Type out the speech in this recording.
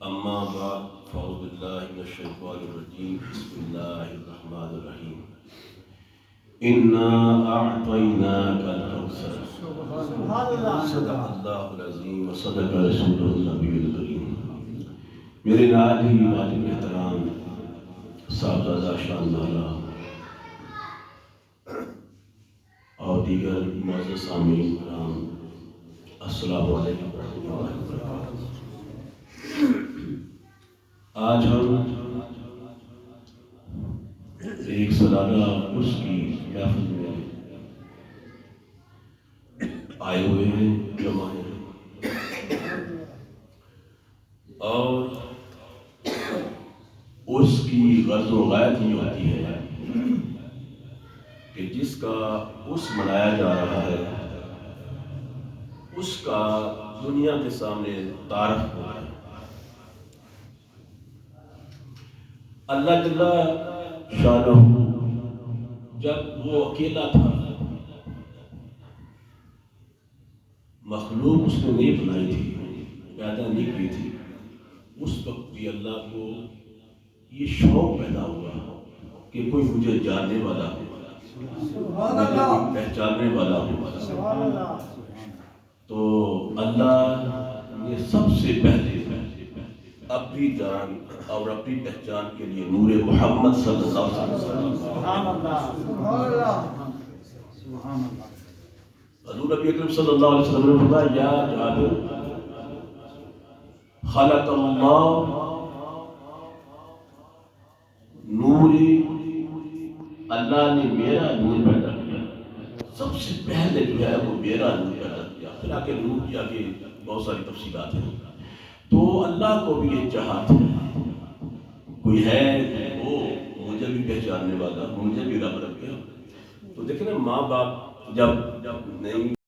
اما بعد فاعوذ باللہ من الشیطان الرجیم بسم اللہ الرحمن الرحیم انا اعطیناک الکوثر صدق اللہ العظیم وصدق رسولہ النبی الکریم۔ میرے ناظرین واجب احترام صاحبزادہ شاہزادہ اور دیگر معزز سامعین کرام، السلام علیکم ورحمۃ اللہ وبرکاتہ۔ آج ہم ایک سالانہ عرس کی محفل میں آئے ہوئے ہیں، جمع ہیں، اور عرس کی غرض و غایت یہ ہوتی ہے کہ جس کا عرس منایا جا رہا ہے اس کا دنیا کے سامنے تعارف ہو رہا ہے۔ اللہ جل شانہ جب وہ اکیلا تھا، مخلوق اس نے نہیں بنائی تھی، پیدا نہیں کی تھی، اس وقت بھی اللہ کو یہ شوق پیدا ہوا کہ کوئی مجھے جاننے والا ہو، مجھے پہچاننے والا ہو۔ تو اللہ نے سب سے پہلے اپنی جان اور اپنی پہچان کے لیے نور محمد صلی اللہ علیہ وسلم، حضور نبی اکرم صلی اللہ علیہ وسلم نے فرمایا، یا جابر خلق اللہ نوری، اللہ نے میرا نور پیدا کیا۔ سب سے پہلے جو ہے وہ میرا نور پیدا کیا، پھر آگے نور کی آگے بہت ساری تفصیلات ہیں۔ تو اللہ کو بھی یہ چاہت ہے کوئی ہے وہ مجھے بھی پہچاننے والا، مجھے بھی رب رکھے۔ تو دیکھیں نا، ماں باپ جب نہیں